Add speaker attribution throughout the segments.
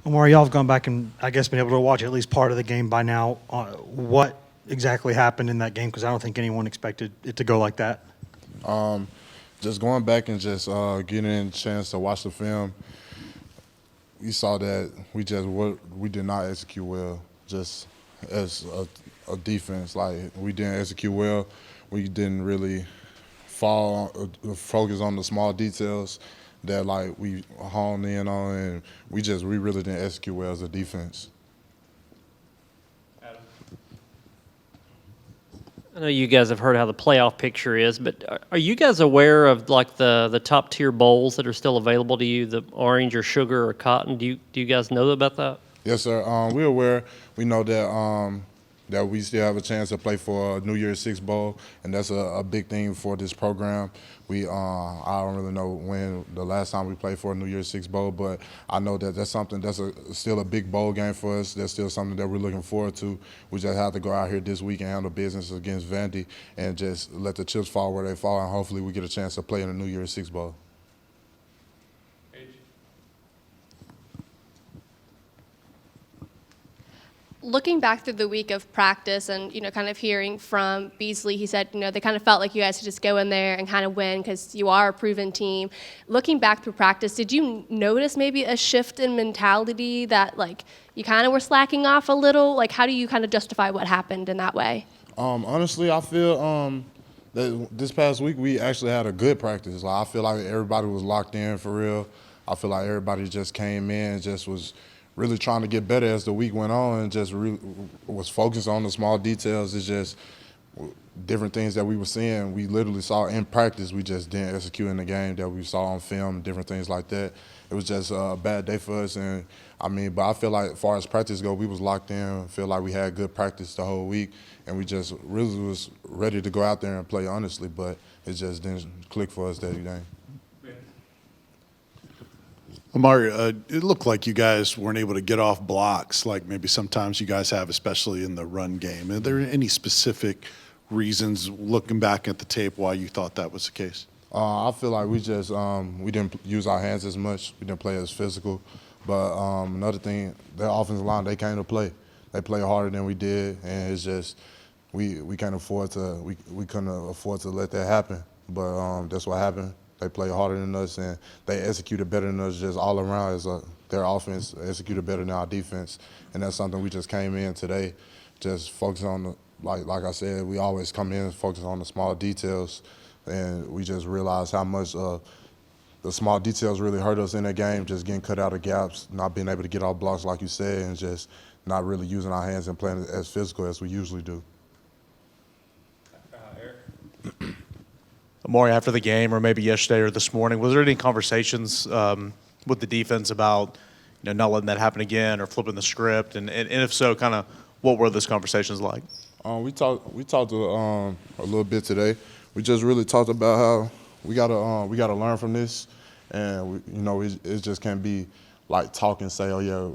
Speaker 1: Omari, y'all have gone back and I guess been able to watch at least part of the game by now. What exactly happened in that game? Because I don't think anyone expected it to go like that.
Speaker 2: Just going back and just getting a chance to watch the film, we saw that we did not execute well. Just as a defense, like we didn't execute well. We didn't really focus on the small details that like we honed in on, and we really didn't execute well as a defense.
Speaker 3: I know you guys have heard how the playoff picture is, but are you guys aware of like the top tier bowls that are still available to you, the orange or sugar or cotton? Do you guys know about that?
Speaker 2: Yes, sir. We're aware. We know that we still have a chance to play for a New Year's Six bowl, and that's a big thing for this program. I don't really know when the last time we played for a New Year's Six bowl, but I know that that's something still a big bowl game for us. That's still something that we're looking forward to. We just have to go out here this week and handle business against Vandy and just let the chips fall where they fall, and hopefully we get a chance to play in a New Year's Six bowl.
Speaker 4: Looking back through the week of practice and, kind of hearing from Beasley, he said, they kind of felt like you guys could just go in there and kind of win because you are a proven team. Looking back through practice, did you notice maybe a shift in mentality that, like, you kind of were slacking off a little? Like, how do you kind of justify what happened in that way?
Speaker 2: Honestly, I feel that this past week we actually had a good practice. Like, I feel like everybody was locked in for real. I feel like everybody just came in and just was really trying to get better as the week went on and just really was focused on the small details. It's just different things that we were seeing. We literally saw in practice. We just didn't execute in the game that we saw on film, different things like that. It was just a bad day for us. And but I feel like as far as practice go, we was locked in. Feel like we had good practice the whole week. And we just really was ready to go out there and play honestly, but it just didn't click for us that day.
Speaker 5: Omari, it looked like you guys weren't able to get off blocks like maybe sometimes you guys have, especially in the run game. Are there any specific reasons, looking back at the tape, why you thought that was the case?
Speaker 2: I feel like we just we didn't use our hands as much. We didn't play as physical. But another thing, their offensive line, they came to play. They play harder than we did, and it's just we can't afford to we couldn't afford to let that happen. But that's what happened. They play harder than us, and they executed better than us just all around. Their offense executed better than our defense, and that's something we just came in today, just focus on the like I said, we always come in and focus on the small details, and we just realized how much the small details really hurt us in that game. Just getting cut out of gaps, not being able to get off blocks like you said, and just not really using our hands and playing as physical as we usually do.
Speaker 6: Omari, after the game, or maybe yesterday or this morning, was there any conversations with the defense about not letting that happen again or flipping the script? And if so, kind of what were those conversations like?
Speaker 2: We talked a little bit today. We just really talked about how we gotta learn from this, and it just can't be like talk and say, oh yeah,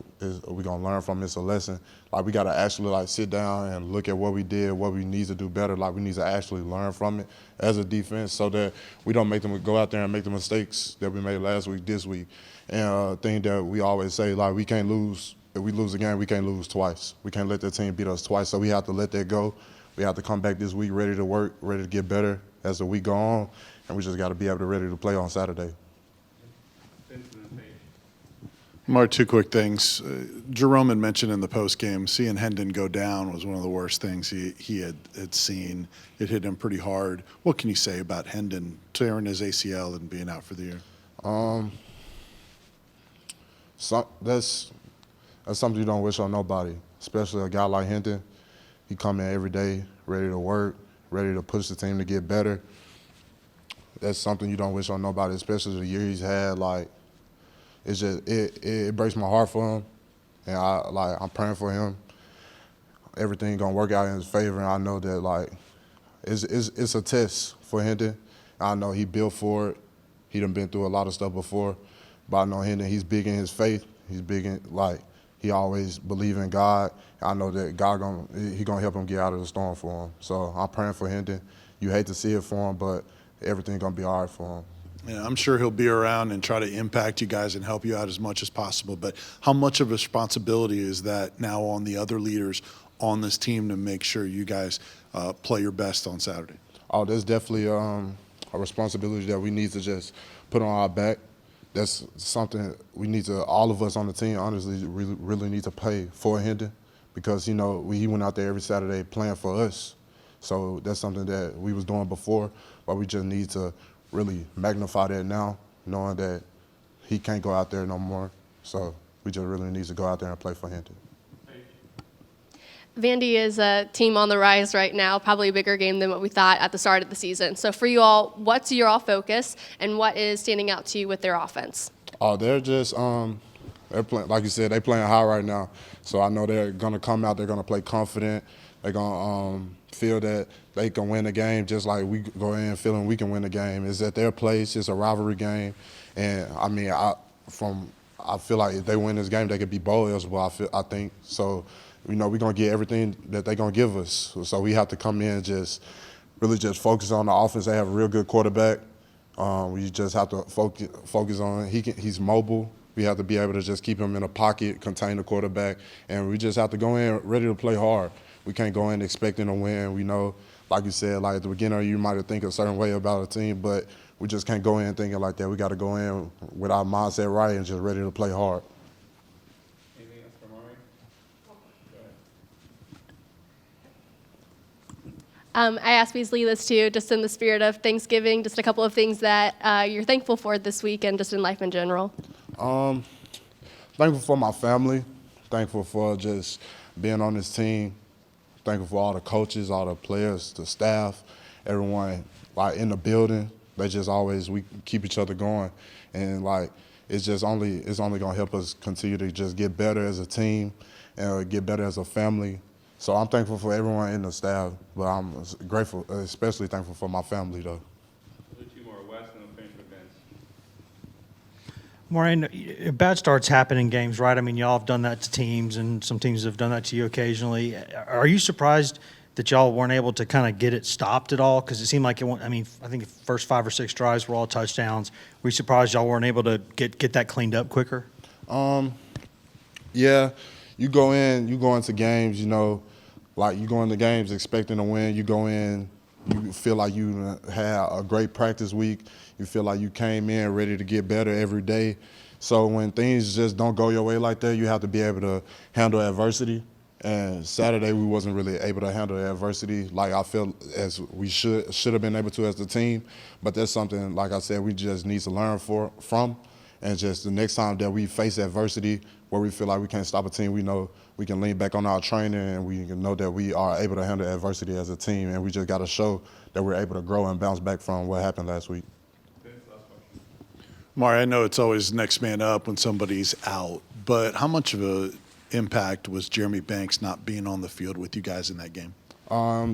Speaker 2: we're gonna learn from this a lesson. Like we gotta actually sit down and look at what we did, what we need to do better. Like we need to actually learn from it as a defense, so that we don't make them go out there and make the mistakes that we made last week, this week. And thing that we always say, like we can't lose. If we lose a game, we can't lose twice. We can't let the team beat us twice. So we have to let that go. We have to come back this week ready to work, ready to get better as the week go on, and we just got to be able to ready to play on Saturday.
Speaker 5: Omari, two quick things. Jerome had mentioned in the post game, seeing Hendon go down was one of the worst things he had seen. It hit him pretty hard. What can you say about Hendon tearing his ACL and being out for the year?
Speaker 2: That's something you don't wish on nobody, especially a guy like Hendon. He come in every day ready to work, ready to push the team to get better. That's something you don't wish on nobody, especially the year he's had. Like, it's just it breaks my heart for him, and I'm praying for him. Everything gonna work out in his favor, and I know that it's a test for Hendon. I know he built for it. He done been through a lot of stuff before, but I know Hendon. He's big in his faith. He's big in he always believe in God. I know that God gonna help him get out of the storm for him. So I'm praying for Hendon. You hate to see it for him, but everything gonna be all right for him.
Speaker 5: Yeah, I'm sure he'll be around and try to impact you guys and help you out as much as possible. But how much of a responsibility is that now on the other leaders on this team to make sure you guys play your best on Saturday?
Speaker 2: Oh, there's definitely a responsibility that we need to just put on our back. That's something we need to, all of us on the team, honestly, really need to pay for Hendon because, he went out there every Saturday playing for us. So that's something that we was doing before, but we just need to really magnify that now, knowing that he can't go out there no more. So we just really need to go out there and play for Hendon.
Speaker 4: Vandy is a team on the rise right now, probably a bigger game than what we thought at the start of the season. So for you all, what's your all focus and what is standing out to you with their offense?
Speaker 2: Oh, they're just they're playing, like you said, they're playing high right now. So I know they're gonna come out, they're gonna play confident, they're gonna feel that they can win the game just like we go in feeling we can win the game. It's at their place, it's a rivalry game, and I mean I feel like if they win this game they could be bowl eligible, I think. So, we're gonna get everything that they're gonna give us. So we have to come in and just really just focus on the offense. They have a real good quarterback. We just have to focus on he's mobile. We have to be able to just keep him in a pocket, contain the quarterback, and we just have to go in ready to play hard. We can't go in expecting to win. We know, like you said, like at the beginning you might have think a certain way about a team, but we just can't go in thinking like that. We got to go in with our mindset right and just ready to play hard.
Speaker 7: Anything else for Omari? Go ahead.
Speaker 4: I asked Beasley this too, just in the spirit of Thanksgiving, just a couple of things that you're thankful for this week and just in life in general.
Speaker 2: Thankful for my family. Thankful for just being on this team. Thankful for all the coaches, all the players, the staff, everyone like in the building. They just always, we keep each other going, and like it's only gonna help us continue to just get better as a team and get better as a family. So I'm thankful for everyone in the staff, but I'm grateful, especially thankful for my family though.
Speaker 7: We'll do two more. West and we'll finish with Vince.
Speaker 1: Maureen, bad starts happen in games, right? I mean, y'all have done that to teams, and some teams have done that to you occasionally. Are you surprised that y'all weren't able to kind of get it stopped at all? Because it seemed like I think the first 5 or 6 drives were all touchdowns. Were you surprised y'all weren't able to get that cleaned up quicker?
Speaker 2: Yeah, you go into games, like you go into games expecting to win. You go in, you feel like you had a great practice week. You feel like you came in ready to get better every day. So when things just don't go your way like that, you have to be able to handle adversity. And Saturday we wasn't really able to handle the adversity like I feel as we should have been able to as the team. But that's something, like I said, we just need to learn from. And just the next time that we face adversity where we feel like we can't stop a team, we know we can lean back on our training and we can know that we are able to handle adversity as a team. And we just got to show that we're able to grow and bounce back from what happened last week.
Speaker 5: Mari, I know it's always next man up when somebody's out, but how much of an impact was Jeremy Banks not being on the field with you guys in that game?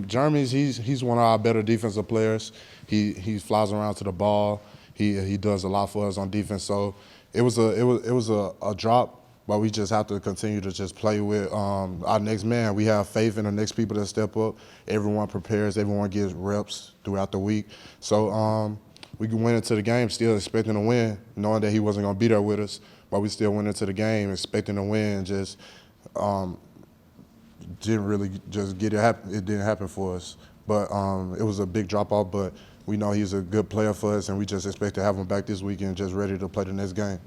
Speaker 2: Jeremy's he's one of our better defensive players. He flies around to the ball. He does a lot for us on defense. So it was a drop, but we just have to continue to just play with our next man. We have faith in the next people that step up. Everyone prepares. Everyone gets reps throughout the week. So we went into the game still expecting to win, knowing that he wasn't going to be there with us, but we still went into the game expecting to win. Just didn't really just get it happen. It didn't happen for us. But it was a big drop-off, but we know he's a good player for us, and we just expect to have him back this weekend just ready to play the next game.